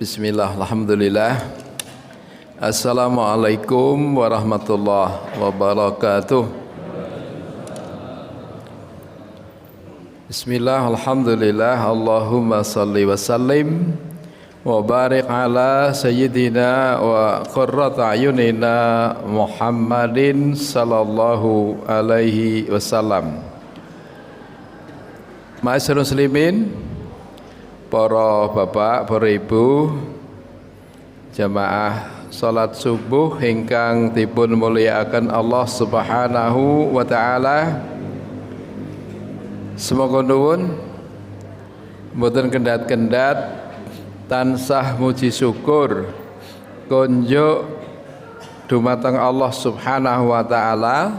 Bismillah, alhamdulillah. Assalamualaikum warahmatullahi wabarakatuh. Bismillah, alhamdulillah. Allahumma salli wa sallim wa barik ala sayyidina wa qurrata ayunina Muhammadin sallallahu alaihi wasallam. Ma'asyiral muslimin, para bapak, para ibu, jamaah salat subuh ingkang dipun mulyakaken Allah Subhanahu wa taala. Semoga nuwun mboten kendat-kendat tansah muji syukur kunjuk dumateng Allah Subhanahu wa taala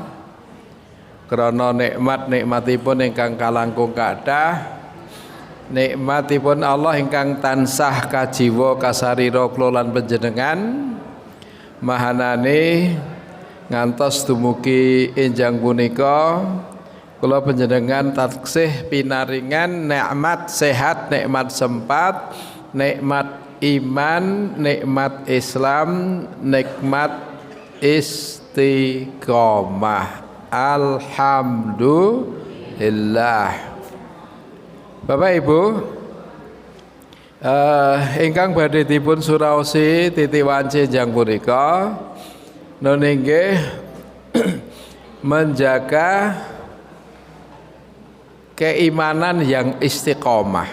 krana nikmat-nikmatipun ingkang kalangkung kathah, nikmatipun Allah ingkang tansah kajiwa kasarira kula lan panjenengan mahanane ngantos dumugi enjang punika kula panjenengan taksih pinaringan nikmat sehat, nikmat sempat, nikmat iman, nikmat Islam, nikmat istiqomah. Alhamdulillah. Bapak Ibu, ingkang badhe dipun suraosi titiwanci enjang punika nggih menjaga keimanan yang istiqomah.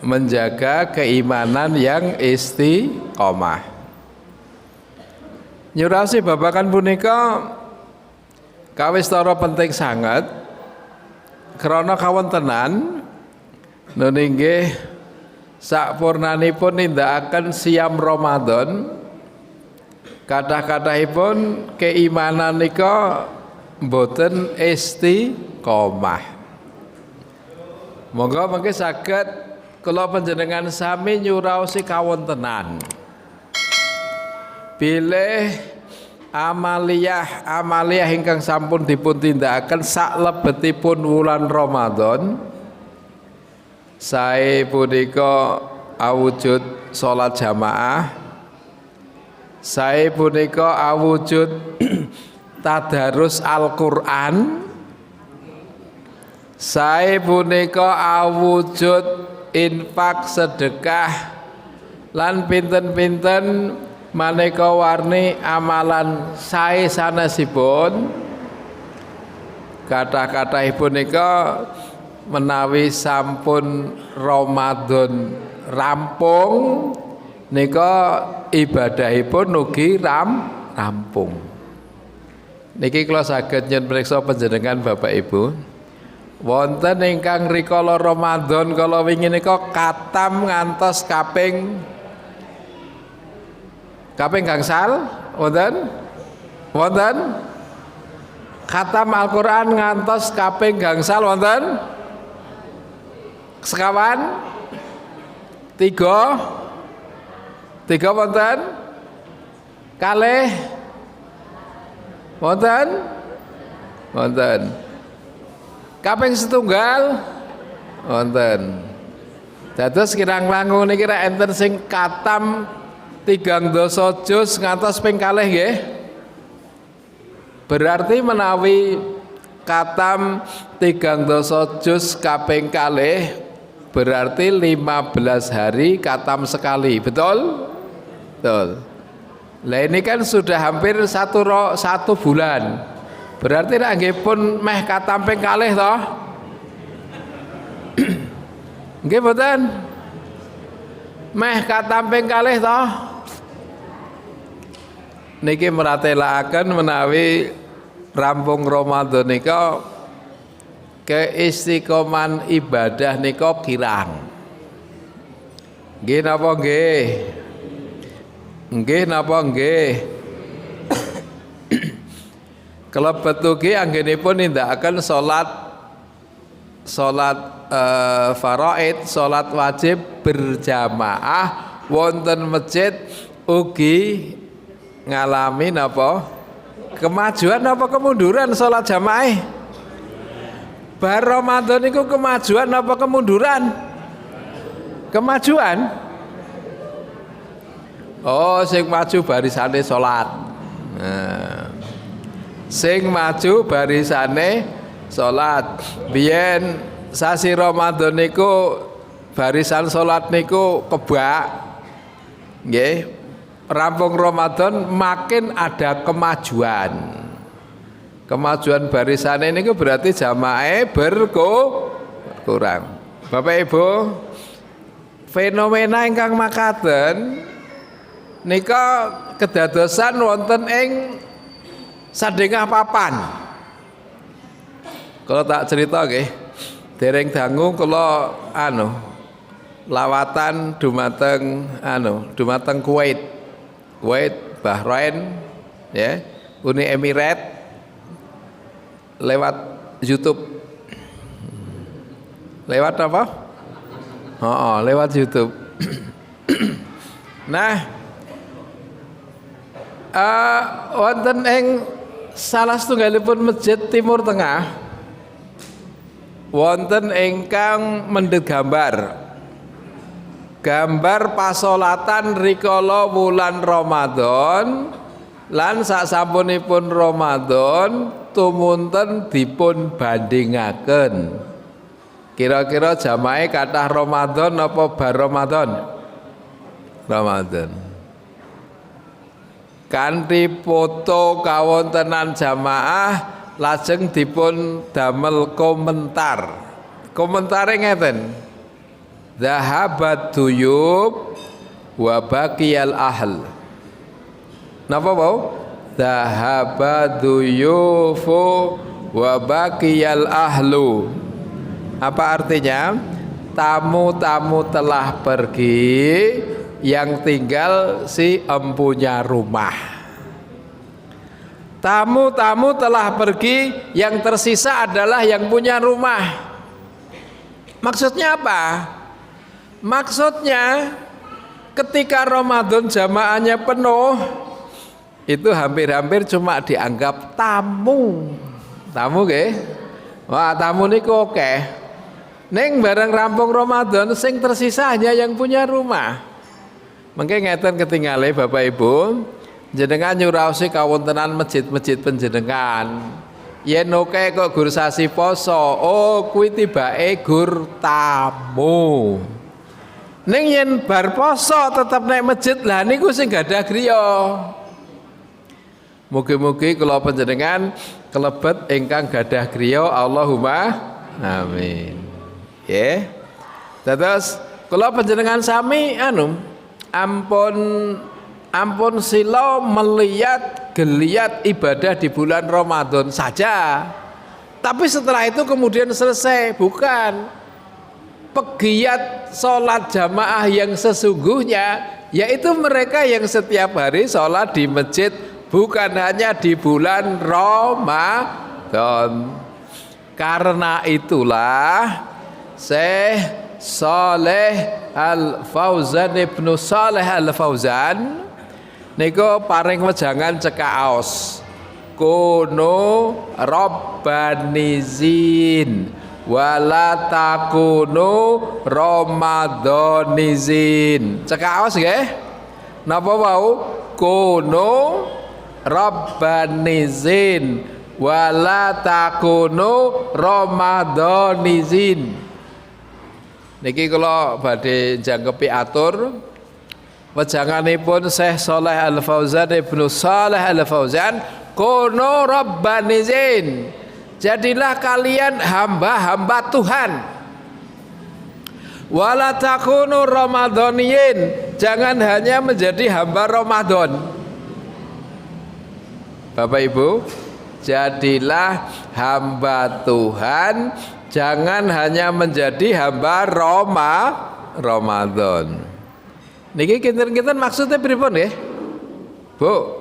Menjaga keimanan yang istiqomah. Nyuraosi babakan punika kawistara penting sangat krana kawontenan nggih sakpurnanipun nindakaken siam Ramadan kathah-kathahipun keimanan nika boten istiqomah. Monggo mengke saged kula panjenengan sami nyuraosi kawontenan bilih amaliyah ingkang sampun dipun tindakaken saklebetipun wulan Ramadan. Sae punika awujud salat jamaah, sae punika awujud tadarus Al-Qur'an, sae punika awujud infak sedekah lan pinten-pinten maneka warni amalan sae sanesipun. Kathah-kathahipun nika menawi sampun Ramadan rampung nika ibadahipun ugi rampung. Niki kula saged nyen priksa panjenengan Bapak Ibu, wonten ingkang rikala Ramadan kala wingi nika katam ngantos kaping gangsal, wonten khatam Al-Qur'an ngantos kaping gangsal, wonten sekawan tiga wonten kalih wonten kaping setunggal wonten. Dados kirang-langkung niki ra enten sing khatam 3 juz ngantos ping kalih nggih. Berarti menawi khatam 3 juz kaping kalih berarti 15 hari khatam sekali. Betul? Betul. Lah ini kan sudah hampir satu bulan. Berarti nek nggih pun meh khatam ping kalih toh? Nggih mboten? Meh khatam ping kalih toh? Niki meratelaken menawi rampung Ramadan nika keistiqoman ibadah nika kirang. Nggih napa nggih? Nggih napa nggih? Kelebet ugi anggenipun nindakaken salat faraid, salat wajib berjamaah wonten masjid ugi ngalami napa kemajuan apa kemunduran salat jamaah. Bar Ramadan niku kemajuan apa kemunduran? Kemajuan. Oh, sing maju barisane salat. Nah. Sing maju barisane salat. Biyen sasi Ramadan niku barisan salat niku kebak. Nggih. Rampung Ramadan makin ada kemajuan. Kemajuan barisane niku berarti jamaah berkurang. Bapak Ibu, fenomena ingkang makaten nika kedadosan wonten ing sadengah papan. Kalau tak cerita nggih, dereng dangu kula lawatan dumateng Kuwait, Bahrain, ya, Uni Emirat lewat YouTube. Lewat apa? Lewat YouTube. Nah, wonten ing salah setunggalipun masjid Timur Tengah wonten ingkang mendhet gambar pasolatan rikala wulan Ramadan lan saksampunipun Ramadan tumunten dipun bandingaken. Kira-kira jamaah kathah Ramadan apa bar Ramadan? Ramadan. Kanthi foto kawontenan jamaah lajeng dipun damel komentar. Komentare ngeten. Zahabat duyub wa baqiyal ahl. Napa wau? Zahabat duyufu wa baqiyal ahlu. Apa artinya? Tamu-tamu telah pergi, yang tinggal si empunya rumah. Tamu-tamu telah pergi, yang tersisa adalah yang punya rumah. Maksudnya apa? Maksudnya ketika Ramadan jamaahnya penuh, itu hampir-hampir cuma dianggap tamu. Tamu nggih? Wah, tamu niku oke. Ning bareng rampung Ramadan sing tersisa hanya yang punya rumah. Mengke ngeten ketingale Bapak Ibu, jenengan nyuraosi kawontenan masjid-masjid panjenengan. Yen oke kok gur sasi poso, oh kuwi tibake gur tamu. Ning yen bar poso tetep nek masjid, lah niku sing gadah griya. Mugi-mugi kula panjenengan kelebet ingkang gadah griya, Allahumma amin. Ya. Terus kula panjenengan sami ampun sila melihat geliat ibadah di bulan Ramadan saja. Tapi setelah itu kemudian selesai, bukan. Pegiat sholat jamaah yang sesungguhnya yaitu mereka yang setiap hari sholat di masjid, bukan hanya di bulan Ramadan. Karena itulah Syekh Saleh Al-Fauzan Ibnu Saleh Al-Fauzan niku paring wejangan cekak aos kuno robbanizin wala takunu ramadhanizin. Cekak aos nggih. Napa wau? Kuno robbanizin wala takunu ramadhanizin. Niki kula badhe jangkepi atur wejanganipun Syekh Saleh Al-Fauzan Ibnu Saleh Al-Fauzan, kuno rabbanizin. Jadilah kalian hamba-hamba Tuhan. Wala takunu ramadhaniyin, jangan hanya menjadi hamba Ramadan. Bapak Ibu, jadilah hamba Tuhan, jangan hanya menjadi hamba Ramadan. Niki kinten-kinten maksudnya pripun nggih? Bu,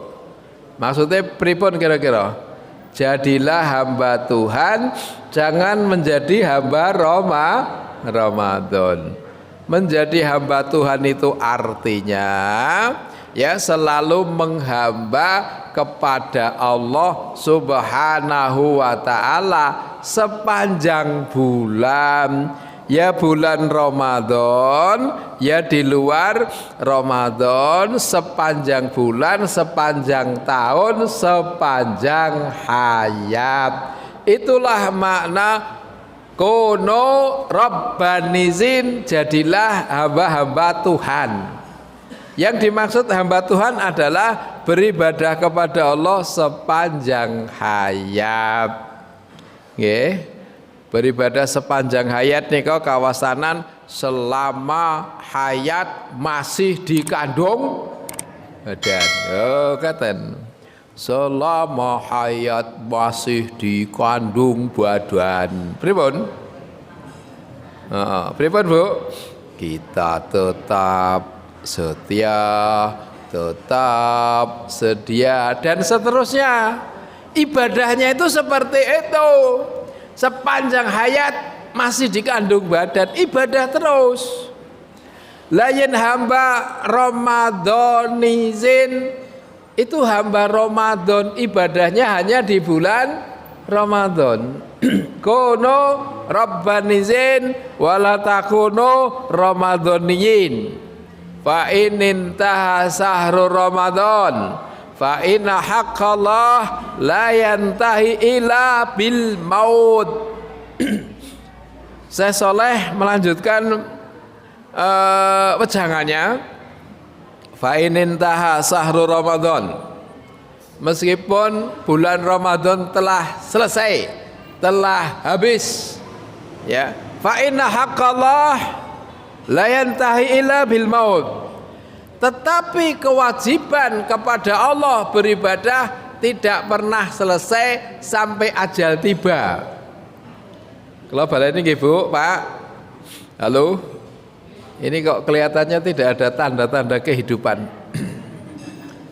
maksudnya pripun kira-kira? Jadilah hamba Tuhan, jangan menjadi hamba Ramadan. Menjadi hamba Tuhan itu artinya ya selalu menghamba kepada Allah Subhanahu wa taala sepanjang bulan. ya bulan Ramadan, ya di luar Ramadan, sepanjang bulan, sepanjang tahun, sepanjang hayat. Itulah makna kono rabbanizin, jadilah hamba-hamba Tuhan. Yang dimaksud hamba Tuhan adalah beribadah kepada Allah sepanjang hayat. Nggih. Beribadah sepanjang hayat nika kawasanan selama hayat masih dikandung badan. Oh, katen. Selama hayat masih dikandung badan. Pripun? Pripun, Bu? Kita tetap setia, tetap sedia dan seterusnya. Ibadahnya itu seperti itu. Sepanjang hayat masih dikandung badan, ibadah terus. Lain hamba Ramadhanizin, itu hamba Ramadan, ibadahnya hanya di bulan Ramadan. Kono rabbanizin wala takuno ramadhaniyin. Fa in taha sahru Ramadan fa inna haqqallah la yantahi ila bil maut. Saya Soleh melanjutkan wejangannya. Fa in intaha sahru Ramadan, meskipun bulan Ramadan telah selesai, telah habis, ya, fa inna haqqallah la yantahi ila bil maut. Tetapi kewajiban kepada Allah beribadah tidak pernah selesai sampai ajal tiba. Kalau baleni nggih Bu, Pak. Halo. Ini kok kelihatannya tidak ada tanda-tanda kehidupan.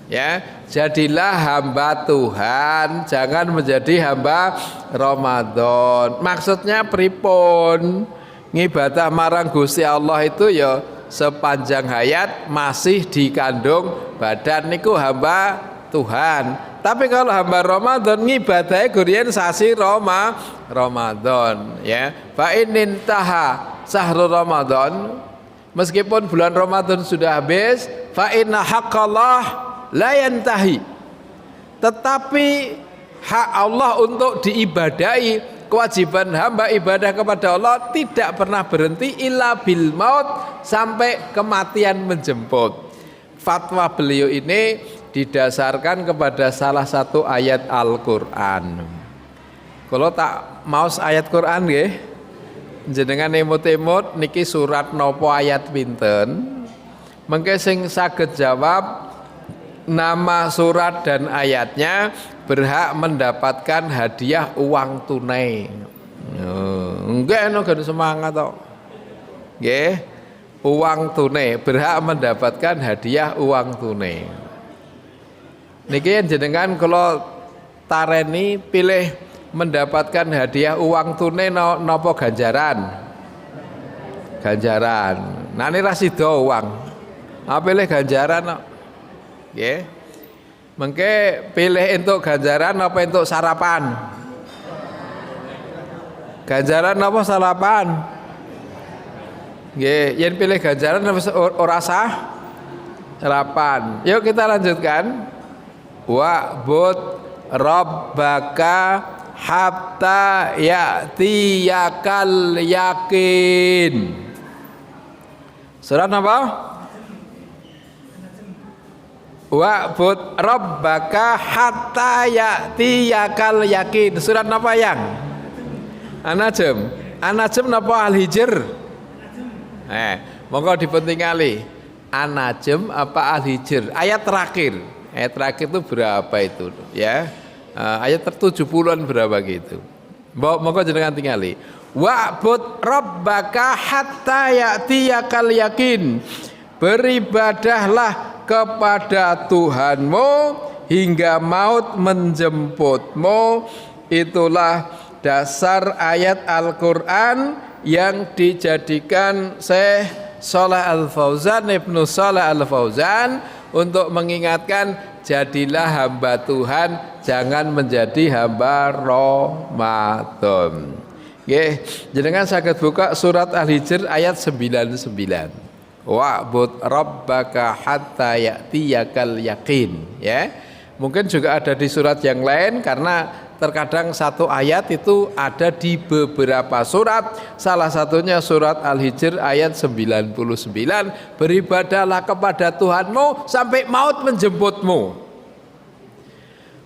Ya, jadilah hamba Tuhan, jangan menjadi hamba Ramadan. Maksudnya pripun? Ngibadah marang Gusti Allah itu ya sepanjang hayat masih dikandung badan niku hamba Tuhan. Tapi kalau hamba Ramadan ngibadahe gurian sasi Ramadan, ya. Fa in taha sahru Ramadan, meskipun bulan Ramadan sudah habis, fa inna haqqallah la yantahi. Tetapi hak Allah untuk diibadahi, kewajiban hamba ibadah kepada Allah tidak pernah berhenti illa bil maut, sampai kematian menjemput. Fatwa beliau ini didasarkan kepada salah satu ayat Al-Qur'an. Kalau tak maos ayat Qur'an nggih, jenengan emut-emut niki surat nopo ayat pinten? Mengke sing saged jawab nama surat dan ayatnya berhak mendapatkan hadiah uang tunai. Enggak ono gak semangat tok. Nggih, uang tunai, berhak mendapatkan hadiah uang tunai. Niki jenengan kalau tareni pilih mendapatkan hadiah uang tunai napa ganjaran? Ganjaran. Nah ini rasido uang. Pilih ganjaran kok. Nggih. Mengke pilih untuk ganjaran apa untuk sarapan? Ganjaran apa sarapan? Nggih, yen pilih ganjaran ora sah sarapan. Yuk kita lanjutkan. Wa'bud rabbaka hatta ya'tiyakal yakin. Surat apa? Wa'bud rabbaka hatta ya'tiyakal yakin. Surat apa yang? An-Najm. An-Najm napa Al-Hijr? Monggo dipentingali. An-Najm apa Al-Hijr? Ayat terakhir. Ayat terakhir itu berapa itu? Ya. Ayat 70-an berapa gitu. Monggo jenengan tingali. Wa'bud rabbaka hatta ya'tiyakal yakin. Beribadahlah kepada Tuhanmu hingga maut menjemputmu. Itulah dasar ayat Al-Quran yang dijadikan Syekh Shalih Al-Fauzan, Ibnu Shalih Al-Fauzan untuk mengingatkan, jadilah hamba Tuhan, jangan menjadi hamba Ramadan. Nggih, jenengan saged buka surat Al-Hijr ayat 99. Wa'bud rabbaka hatta ya'tiyakal yaqin, ya. Mungkin juga ada di surat yang lain karena terkadang satu ayat itu ada di beberapa surat. Salah satunya surat Al-Hijr ayat 99. Beribadahlah kepada Tuhanmu sampai maut menjemputmu.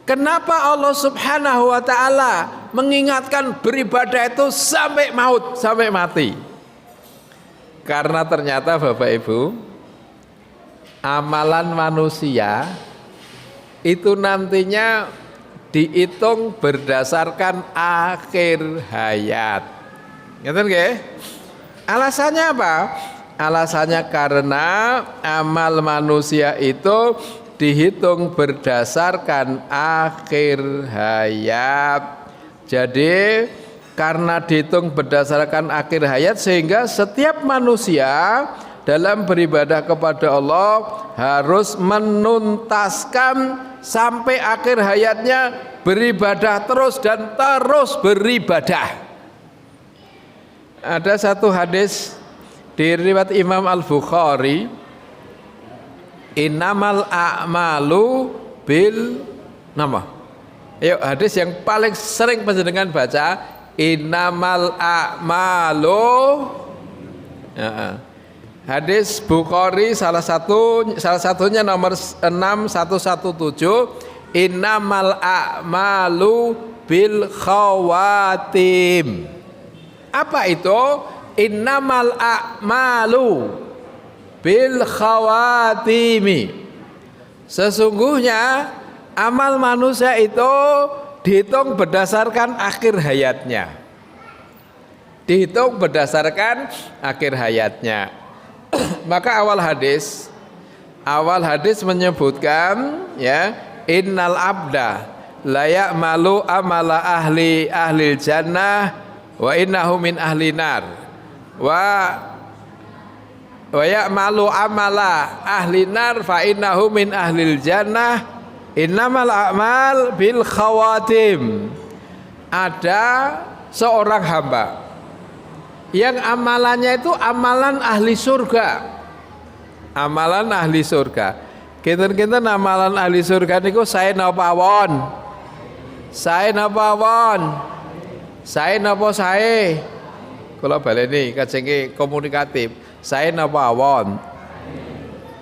Kenapa Allah Subhanahu wa taala mengingatkan beribadah itu sampai maut, sampai mati? Karena ternyata Bapak Ibu, amalan manusia itu nantinya dihitung berdasarkan akhir hayat. Ngerti nggih? Alasannya apa? Alasannya karena amal manusia itu dihitung berdasarkan akhir hayat. Jadi karena dihitung berdasarkan akhir hayat sehingga setiap manusia dalam beribadah kepada Allah harus menuntaskan sampai akhir hayatnya beribadah terus dan terus beribadah. Ada satu hadis di riwayat Imam Al-Bukhari, innamal a'malu bil nama. Yuk, hadis yang paling sering panjenengan baca, innamal a'malu. Hadis Bukhari salah satunya nomor 6117, innamal a'malu bil khawatim. Apa itu? Innamal a'malu bil khawatimi. Sesungguhnya amal manusia itu dihitung berdasarkan akhir hayatnya. Dihitung berdasarkan akhir hayatnya. Maka awal hadis menyebutkan, ya, innal abda la ya'malu amala ahli jannah wa innahu min ahli nar wa ya'malu amala ahli nar fa innahu min ahlil jannah innamal a'mal bil khawatim. Ada seorang hamba yang amalannya itu amalan ahli surga. Amalan ahli surga. Kinten-kinten amalan ahli surga niku sae napa awon? Sae napa awon? Sae napa sae? Kula baleni kajenge komunikatif. Sae napa awon?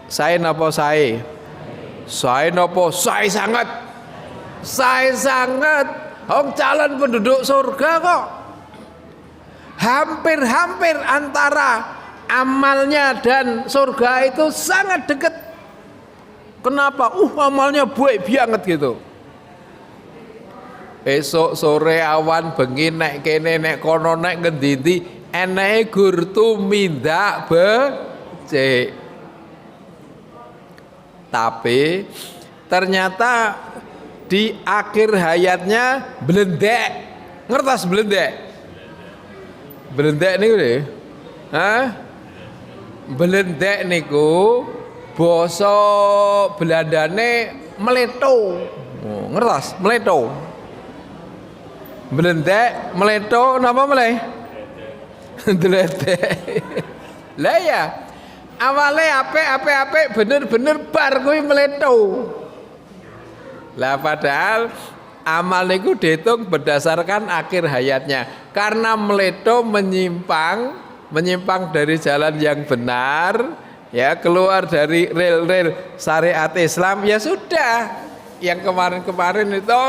Sae napa sae? Sae napa sae sangat? Sae sangat. Wong calon penduduk surga kok. Hampir-hampir antara amalnya dan surga itu sangat dekat. Kenapa? Amalnya baik banget gitu. Esok sore awan bengi nek kene nek kono nek ngendi-endi eneke gur tumindak becik. Tapi ternyata di akhir hayatnya blendek. Ngertos blendek? Blendek niku lho. Blendek niku basa Belandane meleto. Oh, ngertos? Meleto. Blendek, meleto napa meleh? Dledek. Lah ya, awale apik bener-bener bar kuwi meleto. Lah padahal amal niku dihitung berdasarkan akhir hayatnya. Karena meleto menyimpang dari jalan yang benar, ya, keluar dari rel-rel syariat Islam, ya sudah. Yang kemarin-kemarin itu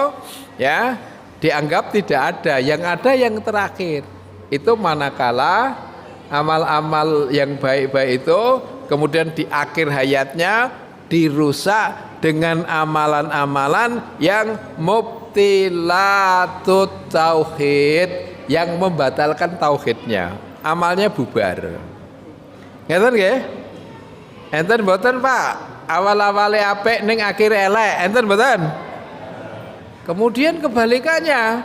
ya dianggap tidak ada, yang ada yang terakhir. Itu manakala amal-amal yang baik-baik itu kemudian di akhir hayatnya dirusak dengan amalan-amalan yang mubtilatut tauhid, yang membatalkan tauhidnya, amalnya bubar. Ngeten nggih? Enten mboten, Pak? Awal-awale apik ning akhir elek, enten mboten? Kemudian kebalikannya,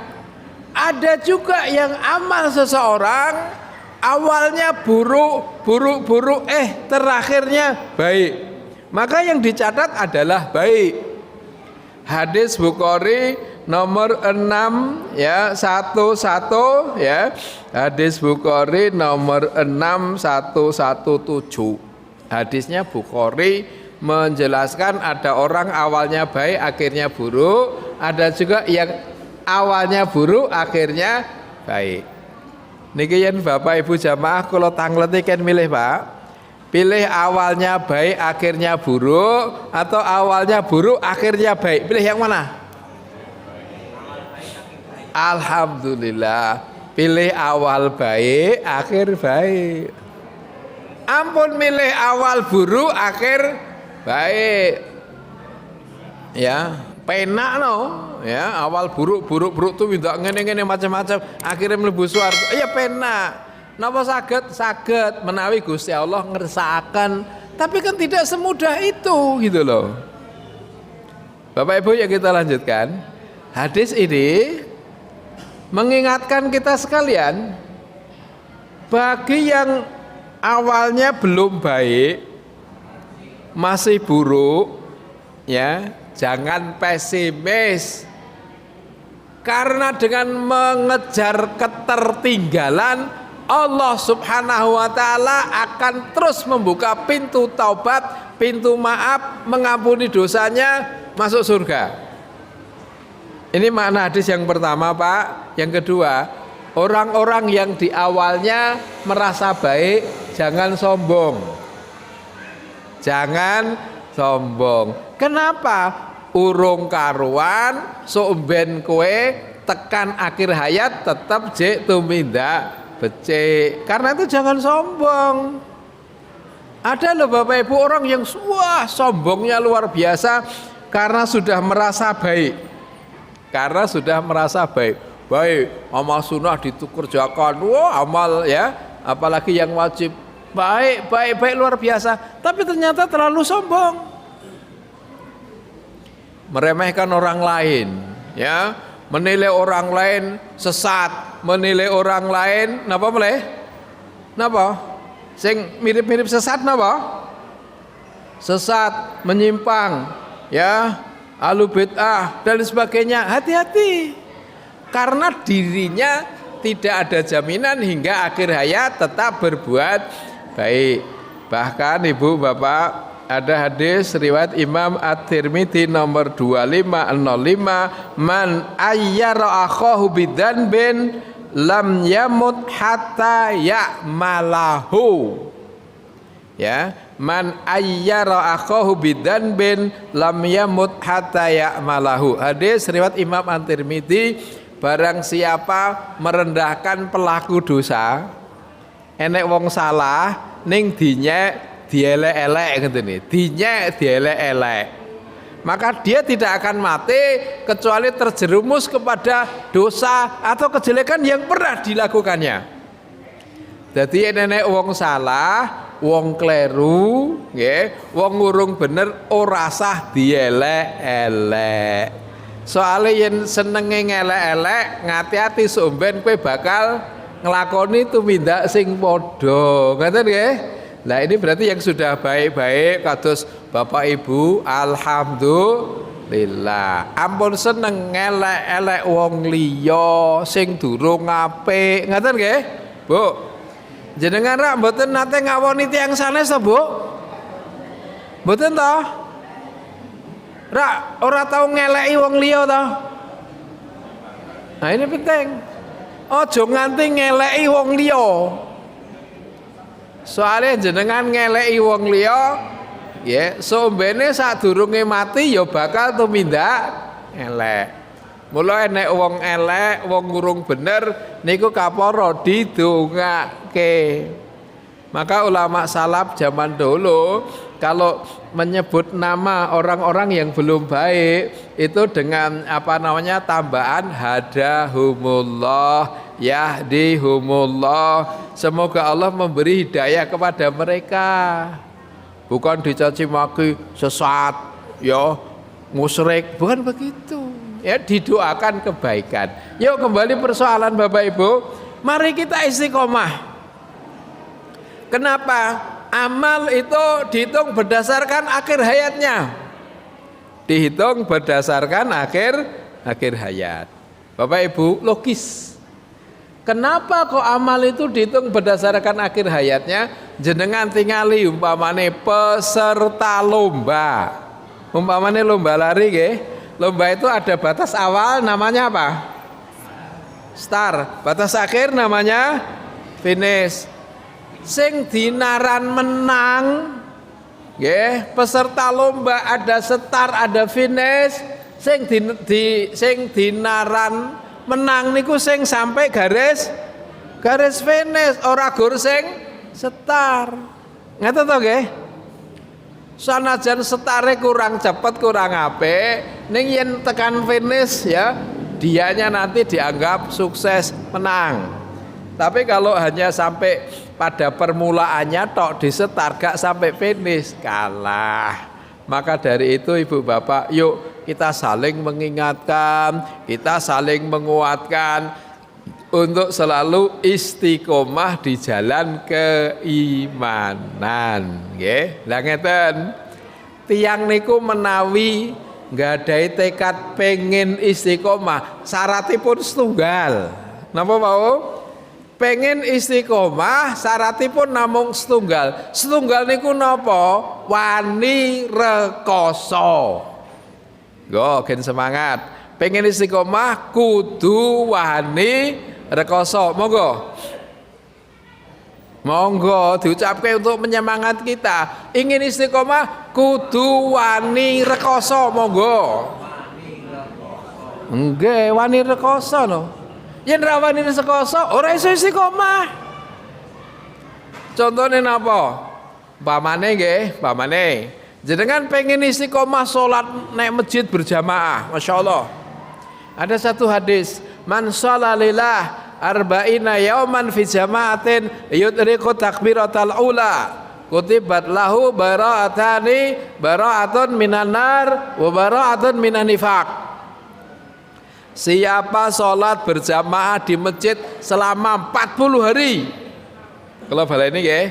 ada juga yang amal seseorang awalnya buruk, terakhirnya baik. Maka yang dicatat adalah baik. Hadis Bukhari nomor 6 ya, 11 ya. Hadis Bukhari nomor 6117. Hadisnya Bukhari menjelaskan ada orang awalnya baik akhirnya buruk, ada juga yang awalnya buruk akhirnya baik. Niki yen Bapak Ibu jamaah kula tangleti kan milih Pak. Pilih awalnya baik akhirnya buruk atau awalnya buruk akhirnya baik. Pilih yang mana? Alhamdulillah. Pilih awal baik akhir baik. Ampun milih awal buruk akhir baik. Ya, penak no. Ya, awal buruk tuh minta ngene-ngene macam-macam, akhirnya mlebu swarga. Ya penak. Napa saged menawi Gusti Allah ngersakaken, tapi kan tidak semudah itu gitu loh. Bapak Ibu, ya kita lanjutkan. Hadis ini mengingatkan kita sekalian, bagi yang awalnya belum baik, masih buruk, ya, jangan pesimis. Karena dengan mengejar ketertinggalan, Allah Subhanahu wa taala akan terus membuka pintu taubat, pintu maaf, mengampuni dosanya, masuk surga. Ini makna hadis yang pertama, Pak. Yang kedua, orang-orang yang di awalnya merasa baik, jangan sombong. Jangan sombong. Kenapa? Urung karuan, somben kue tekan akhir hayat tetap jek tumindak becik. Karena itu jangan sombong. Ada loh Bapak Ibu orang yang wah sombongnya luar biasa karena sudah merasa baik. Karena sudah merasa baik. Baik, amal sunnah ditukerjakan, wah amal ya, apalagi yang wajib. Baik luar biasa. Tapi ternyata terlalu sombong. Meremehkan orang lain, ya, menilai orang lain sesat, menilai orang lain, napa meleh? Napa? Sing mirip-mirip sesat napa? Sesat, menyimpang, ya, ahlu bid'ah dan sebagainya. Hati-hati, karena dirinya tidak ada jaminan hingga akhir hayat tetap berbuat baik. Bahkan Ibu Bapak, ada hadis riwayat Imam At-Tirmidzi nomor 2505, man ayyara akhahu bidzanbin lam yamut hatta ya'malahu. Ya, man ayyara akhahu bidzanbin lam yamut hatta ya'malahu. Hadis riwayat Imam At-Tirmidzi, barang siapa merendahkan pelaku dosa, enek wong salah ning dinyek dielek-elek gitu nih, dielek-elek, maka dia tidak akan mati kecuali terjerumus kepada dosa atau kejelekan yang pernah dilakukannya. Jadi nenek wong salah, wong kleru, nggih, wong ngurung bener ora sah dielek-elek. Soale yen senenge ngelek-elek, ngati-ati somben kowe bakal nglakoni tumindak sing padha. Ngoten nggih? Nah ini berarti yang sudah baik-baik kados Bapak Ibu, alhamdulillah. Ampun seneng ngelek-elek wong liya sing durung apik. Ngoten nggih? Bu. Jenengan rak mboten nate ngawoni tiyang sanes to, Bu? Mboten to? Rak ora tau ngeleki wong liya to? Nah ini penting. Aja nganti ngeleki wong liya. Soalnya jenengan ngeleki wong liya, ya, sombene sadurunge mati ya bakal tumindak elek. Mula enek wong elek, wong ngurung bener niku kapara didongake. Maka ulama salaf zaman dulu kalau menyebut nama orang-orang yang belum baik itu dengan apa namanya tambahan hadahumullah, yahdihumullah, semoga Allah memberi hidayah kepada mereka. Bukan dicaci maki sesat, ya, musyrik, bukan begitu. Ya, didoakan kebaikan. Yuk kembali persoalan Bapak Ibu, mari kita istiqomah. Kenapa? Amal itu dihitung berdasarkan akhir hayatnya. Dihitung berdasarkan akhir akhir hayat. Bapak Ibu, logis. Kenapa kok amal itu dihitung berdasarkan akhir hayatnya? Jenengan tingali umpamane peserta lomba. Umpamane lomba lari nggih. Lomba itu ada batas awal namanya apa? Start. Batas akhir namanya finish. Sing dinaran menang nggih, peserta lomba ada start, ada finish. Sing dinaran menang niku sing sampai garis finish, ora gur sing start. Ngeten to nggih? Sanajan setare kurang cepet, kurang apik, ning yen tekan finish ya, dianya nanti dianggap sukses, menang. Tapi kalau hanya sampai pada permulaannya tok di start gak sampai finish, kalah. Maka dari itu Ibu Bapak, yuk kita saling mengingatkan, kita saling menguatkan untuk selalu istiqomah di jalan keimanan. Nggih, lha ngeten. Tiyang niku menawi nggadahi tekad pengen istiqomah, syaratipun setunggal. Napa mau? Pengen istiqomah syaratipun namung setunggal. Setunggal niku napa? Wani rekoso. Go, gen semangat. Pengen istiqomah kudu wani rekoso. Monggo. Monggo diucapke untuk menyemangat kita. Ingin istiqomah kudu wani rekoso. Monggo. Nggih, wani rekoso no. Yen ra wani rekoso ora iso istiqomah. Contone napa? Pamane nggih, pamane. Jenengan pengen istiqomah salat nek masjid berjamaah, masyaallah. Ada satu hadis, man shalla lillah arba'ina yauman fi jama'atin yudriku takbiratal ula kutibat lahu bara'atun minan nar wa bara'atun minan nifaq. Siapa sholat berjamaah di masjid selama 40 hari. Kalau bala ini ya,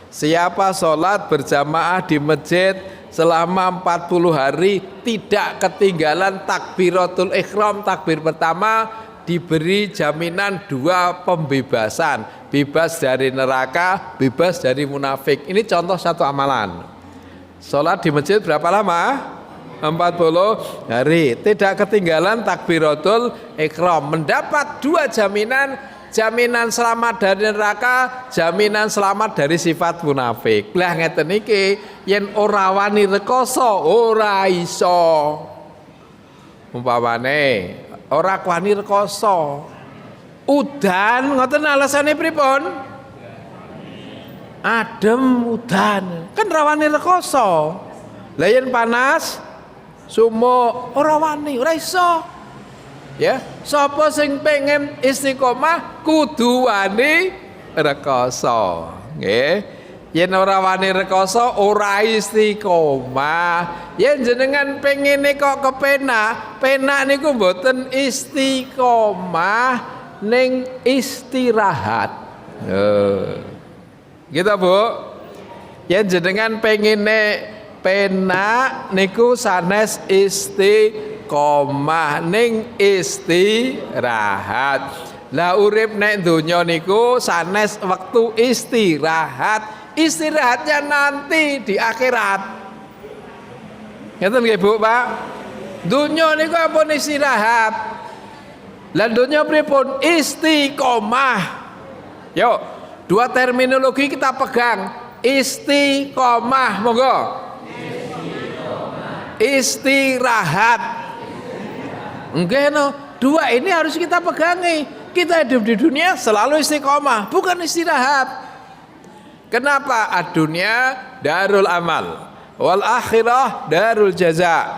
siapa sholat berjamaah di masjid selama 40 hari tidak ketinggalan takbiratul ihram, takbir pertama, diberi jaminan 2 pembebasan, bebas dari neraka, bebas dari munafik. Ini contoh satu amalan. Sholat di masjid berapa lama? 40 hari, tidak ketinggalan takbiratul ihram, mendapat 2 jaminan, jaminan selamat dari neraka, jaminan selamat dari sifat munafik. Lah ngeten iki, yen ora wani rekoso ora iso. Umpamane ora wani rekoso, udan ngoten alasane pripun? Adem udan, kan ra wani rekoso. Lah yen panas sumo ora wani, ora iso. Ya, sapa sing pengen istiqomah kudu wani rekoso. Nggih. Yen ora wani rekoso ora istiqomah. Yen jenengan pengene kok kepenak, penak niku mboten istiqomah ning istirahat. Gitu Bu. Yen jenengan pengene penak niku sanes istiqomah ning istirahat. Lah urip nek donya niku sanes waktu istirahat. Istirahatnya nanti di akhirat. Ngeten nggih Bu, Pak? Donya niku ampun istirahat. Lah donya pripun? Istiqomah. Yuk, 2 terminologi kita pegang. Istiqomah, monggo. Istirahat. Enggak no, 2 ini harus kita pegangi. Kita hidup di dunia selalu istiqomah, bukan istirahat. Kenapa? Ad-dunya darul amal, wal akhirah darul jaza.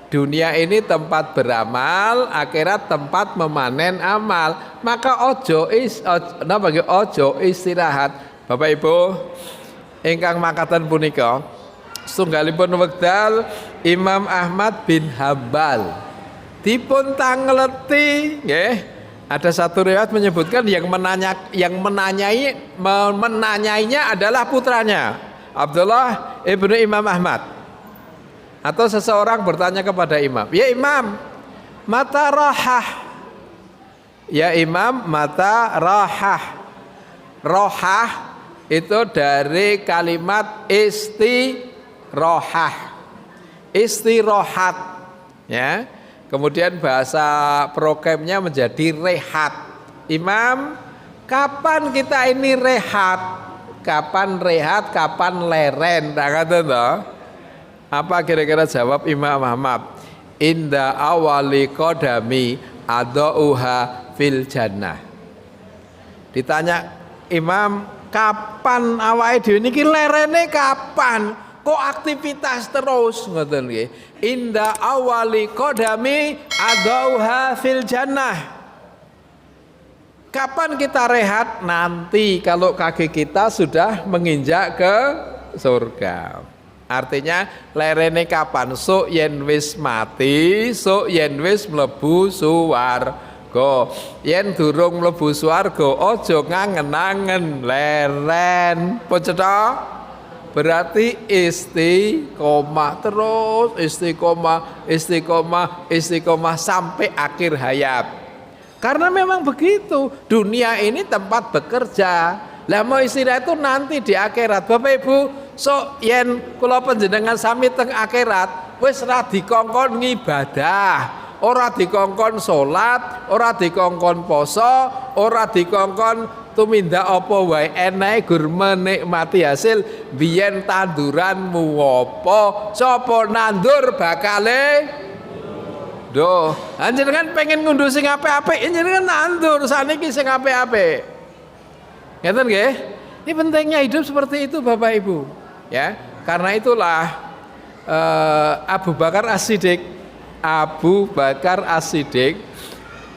Dunia ini tempat beramal, akhirat tempat memanen amal. Maka ojo istirahat. Bapak Ibu ingkang makaten punika, setunggalipun wekdal Imam Ahmad bin Hambal dipun tangleti nggih. Ada satu riwayat menyebutkan yang menanyainya adalah putranya Abdullah ibnu Imam Ahmad. Atau seseorang bertanya kepada Imam, "Ya Imam, Mata rohah. Ya Imam, mata rohah. Rohah itu dari kalimat istirohah. Istirohat. Ya. Kemudian bahasa programnya menjadi rehat. Imam, kapan kita ini rehat? Kapan rehat, kapan leren? Tak kata toh? Apa kira-kira jawab Imam Ahmad? Inda awali qadami adauha fil jannah. Ditanya Imam, kapan awake dhewe niki lerene kapan? Kok aktivitas terus ngoten nggih. Inda awali qadami adauha fil jannah. Kapan kita rehat? Nanti kalau kaki kita sudah menginjak ke surga. Artinya lerene kapan? Sok yen wis mati, sok yen wis mlebu swarga. Yen durung mlebu swarga aja ngangen-angen leren. Pocetha? Berarti istiqomah terus, istiqomah sampai akhir hayat. Karena memang begitu, dunia ini tempat bekerja. Lah mau istirahat itu nanti di akhirat. Bapak Ibu, so yen kula panjenengan sami teng akhirat, wis ora dikongkon ngibadah, ora dikongkon salat, ora dikongkon poso, ora dikongkon tumindak apa wae enae gur menikmati hasil biyen tanduranmu apa sapa nandur bakale doh anjenengan pengen ngunduh sing apik-apik jenengan nandur saniki sing apik-apik ngeten nggih ini pentingnya hidup seperti itu Bapak Ibu ya karena itulah Abu Bakar As-Siddiq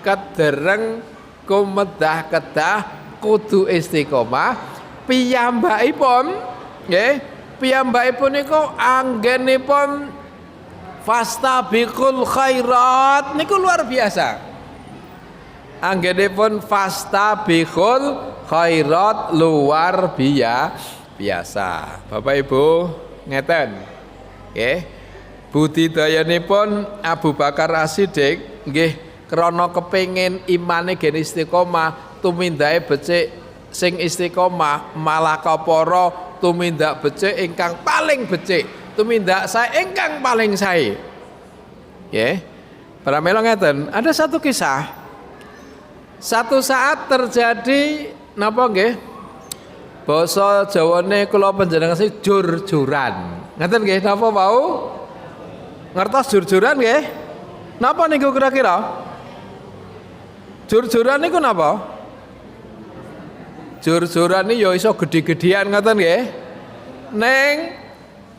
kedereng kumedah kedah kudu istiqomah piyambakipun nggih piyambakipun niku anggenipun fastabiqul khairat niku luar biasa anggenipun fastabiqul khairat luar biasa Bapak Ibu ngeten nggih budidayanipun Abu Bakar As-Siddiq nggih krana kepengin imane gen istiqomah tumindake becik sing istiqomah malah kapara tumindak becik ingkang paling becik tumindak sae ingkang paling sae nggih pramila ngeten ada satu kisah satu saat terjadi napa nggih basa Jawane kula panjenengan sing jur-juran ngeten nggih napa wau ngertos jur-juran nggih napa niku kira-kira jur-juran niku napa jur-juran ini ya iso gede-gedean ngoten nggih. Neng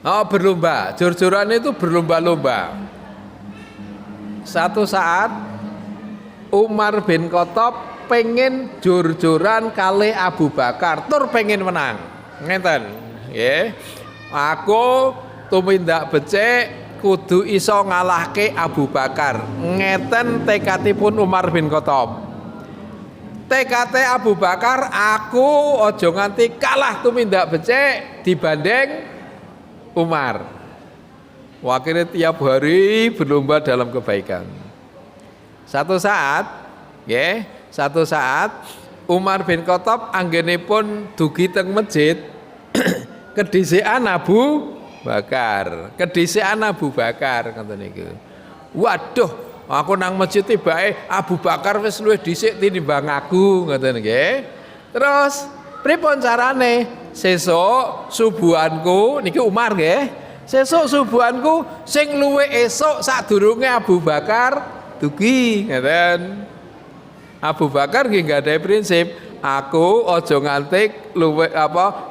berlomba. Jur-juran itu berlomba-lomba. Satu saat Umar bin Khattab pengen jur-juran kali Abu Bakar, tur pengen menang. Ngeten, nggih. Aku tumindak becik kudu iso ngalahke Abu Bakar. Ngeten tekadipun Umar bin Khattab. TKT Abu Bakar aku ojo nganti kalah tumindak becik dibanding Umar. Akhirnya tiap hari berlomba dalam kebaikan. Satu saat Umar bin Khattab anggenipun dugi teng masjid kedhisikan Abu Bakar ngoten niku. Waduh aku nang masjid tibake Abu Bakar wis luwih dhisik tinimbang aku ngoten nggih. Terus pripun carane? Sesuk subuhanku niki Umar nggih. Sesuk subuhanku sing luwih esuk sadurunge Abu Bakar dugi ngoten. Abu Bakar nggih nggadahi prinsip, aku aja nganti luwih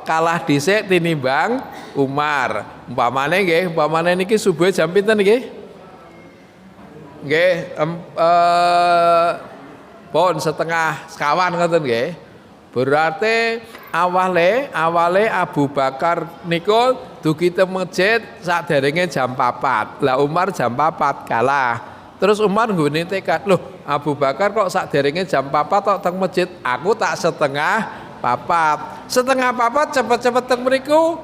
kalah dhisik tinimbang Umar. Umpamane niki subuh jam pinten nggih? Nggih, pon setengah sekawan ngoten nggih. Berarti awale Abu Bakar niku dugi teng masjid saderenge jam 4. Lah Umar jam 4 kalah. Terus Umar nggone tekad, loh Abu Bakar kok saderenge jam 4 tok teng masjid, aku tak setengah 4. Setengah 4 cepet-cepet teng mriku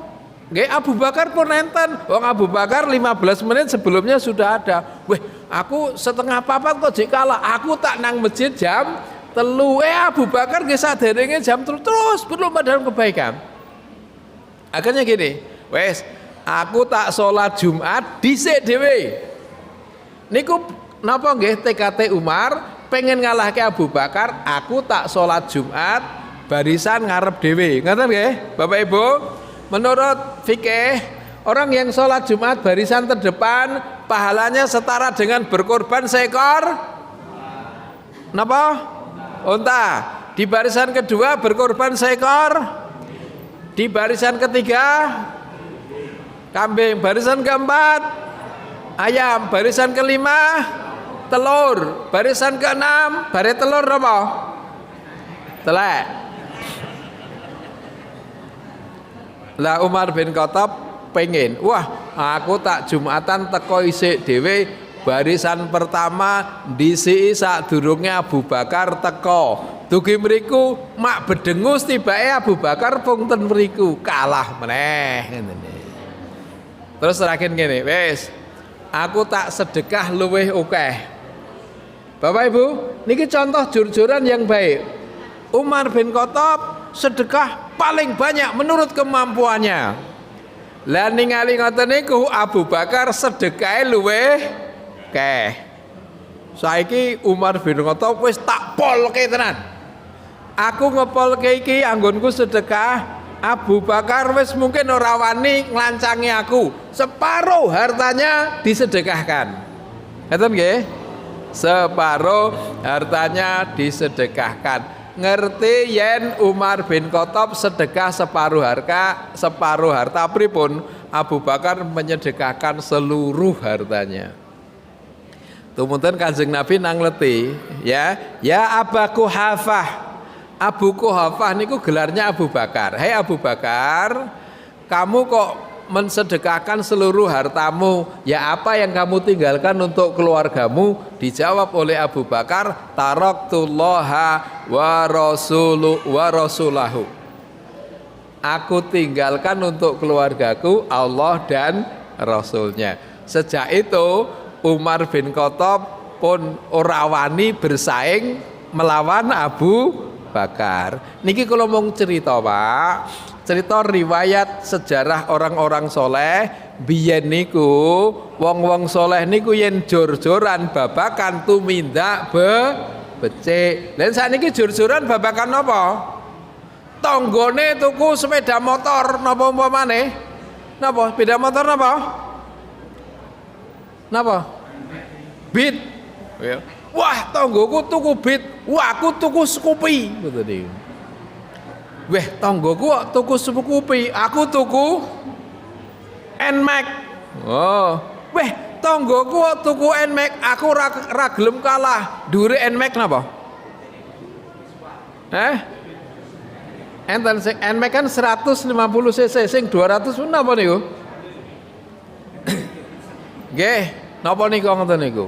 Nggih, Abu Bakar pun enten. Wong Abu Bakar 15 menit sebelumnya sudah ada. Weh, aku setengah papat kok jek kalah. Aku tak nang masjid jam 3. Abu Bakar nggih saderenge jam 3 terus berlomba dalam kebaikan. Akhirnya gini, wes, aku tak sholat Jumat dhisik dhewe. Niku napa nggih TKT Umar pengen ngalahke Abu Bakar, aku tak sholat Jumat barisan ngarep dhewe. Ngoten nggih, Bapak Ibu? Menurut fikih, orang yang sholat Jumat barisan terdepan pahalanya setara dengan berkorban seekor napa? Unta. Di barisan kedua berkorban seekor. Di barisan ketiga kambing. Barisan keempat ayam. Barisan kelima telur. Barisan keenam bare telur apa? Telek. Lah Umar bin Khattab pengen, wah aku tak Jumatan teko isik dhewe barisan pertama disiki sadurunge Abu Bakar teko. Dugi mriku mak bedengus tibake Abu Bakar pung ten mriku kalah meneh ngene. Terus terakhir ngene, wis aku tak sedekah luweh akeh. Bapak Ibu, niki contoh jur-juran yang baik. Umar bin Khattab sedekah paling banyak menurut kemampuannya. Lah ningali ngoten niku Abu Bakar sedekahe luweh akeh. Saiki Umar bin Khattab wis tak polke tenan. Aku ngepolke iki anggonku sedekah. Abu Bakar wis mungkin ora wani nglancangi aku. Separuh hartanya disedekahkan. Ngoten nggih? Separuh hartanya disedekahkan. Ngerti yen Umar bin Khattab sedekah separuh harta pripun, Abu Bakar menyedekahkan seluruh hartanya. Tumunten Kanjeng Nabi nang leti, ya Abu Quhafah. Abu Quhafah niku gelarnya Abu Bakar. Hei Abu Bakar, kamu kok mensedekahkan seluruh hartamu, ya apa yang kamu tinggalkan untuk keluargamu? Dijawab oleh Abu Bakar, taraktullaha wa rasulahu. Aku tinggalkan untuk keluargaku Allah dan Rasulnya. Sejak itu Umar bin Khattab pun ora wani bersaing melawan Abu Bakar. Niki kalau mau cerita Pak, cerita riwayat sejarah orang-orang soleh biyen niku wong-wong soleh niku yen jor-joran babakan tumindak becik. Lan sakniki jor-joran babakan napa? Tanggane tuku sepeda motor napa umpamane? Napa? Sepeda motor napa? Napa? Beat. Wah, tanggoku tuku Beat. Wah, aku tuku Scoopy. Ngoten iki. Weh, tanggoku tuku Scoopy, aku tuku Nmax. Oh, weh, tanggoku tuku Nmax, aku ra gelem kalah. Dure Nmax napa? Enten sing Nmax kan 150 cc, sing 200 pun napa niku? Nggih, napa niku ngoten niku?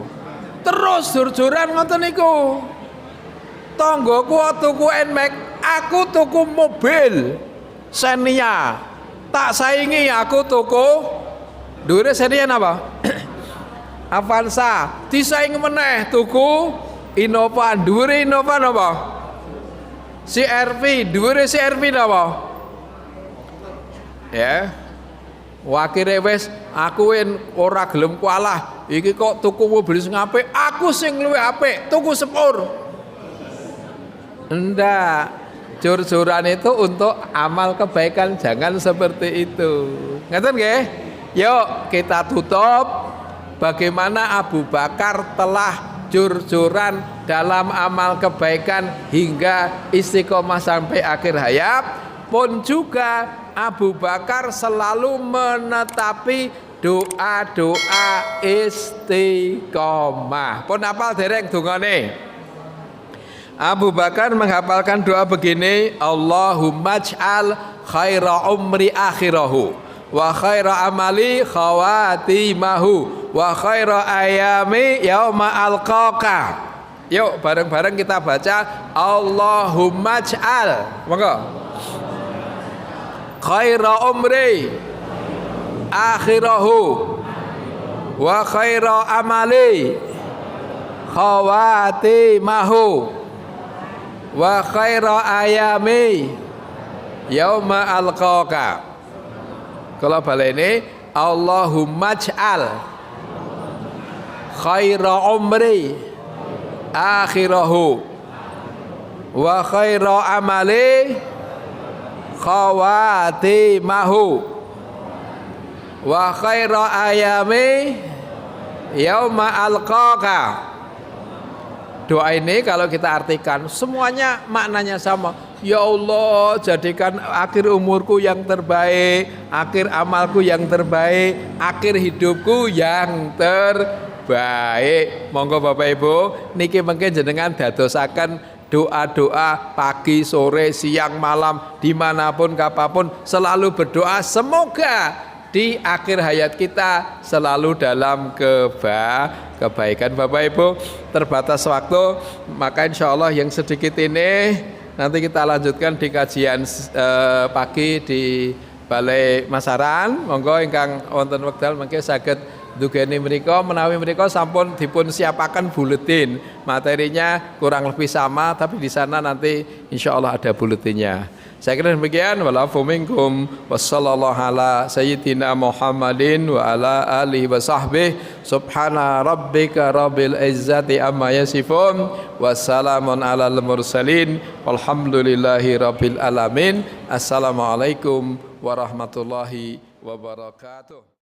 Terus jur-juran ngoten niku. Tanggoku tuku Nmax, aku tuku mobil Xenia. Tak saingi aku tuku dure Xenia apa? Avanza. Disaingi meneh tuku Innova. Dure Innova apa? CR-V. Dure CR-V apa? Ya. Wakire wis aku ora gelem kalah. Iki kok tuku mobil sing apik, aku sing luwih apik, tuku sepur. Enggak, jor-joran itu untuk amal kebaikan, jangan seperti itu. Ngerti nggih? Yuk kita tutup bagaimana Abu Bakar telah jor-joran dalam amal kebaikan hingga istiqomah sampai akhir hayat. Pun juga Abu Bakar selalu menetapi doa-doa istiqomah. Pun hafal dereng dongane? Abu Bakar menghafalkan doa begini, Allahumma ij'al khaira umri akhirahu wa khaira amali khawatimahu wa khaira ayami yauma alqaka. Yuk bareng-bareng kita baca Allahumma ij'al, monggo, khaira umri akhirahu wa khaira amali khawatimahu wa khaira ayami yauma alqaka. Kalau balene Allahumma ij'al khaira umri akhirahu wa khaira amali khawatimahu wa khaira ayami yauma alqaka. Doa ini kalau kita artikan semuanya maknanya sama. Ya Allah, jadikan akhir umurku yang terbaik, akhir amalku yang terbaik, akhir hidupku yang terbaik. Monggo Bapak Ibu niki mungkin jenengan dadosaken doa-doa pagi, sore, siang, malam, dimanapun, kapanpun selalu berdoa semoga di akhir hayat kita selalu dalam kebaikan. Bapak Ibu, terbatas waktu, maka insya Allah yang sedikit ini nanti kita lanjutkan di kajian pagi di Balai Masaran. Monggo ingkang wonten wekdal mengke saged ndugeni mriku, menawi mriku sampun dipun siapaken buletin. Materinya kurang lebih sama, tapi di sana nanti insya Allah ada buletinnya. Saya kira demikian. Walafu minkum wassallallahu ala sayyidina Muhammadin wa ala alihi wa sahbihi. Subhana rabbika rabbil izzati amma yasifun. Wassalamun alal mursalin. Walhamdulillahi rabbil alamin. Assalamualaikum warahmatullahi wabarakatuh.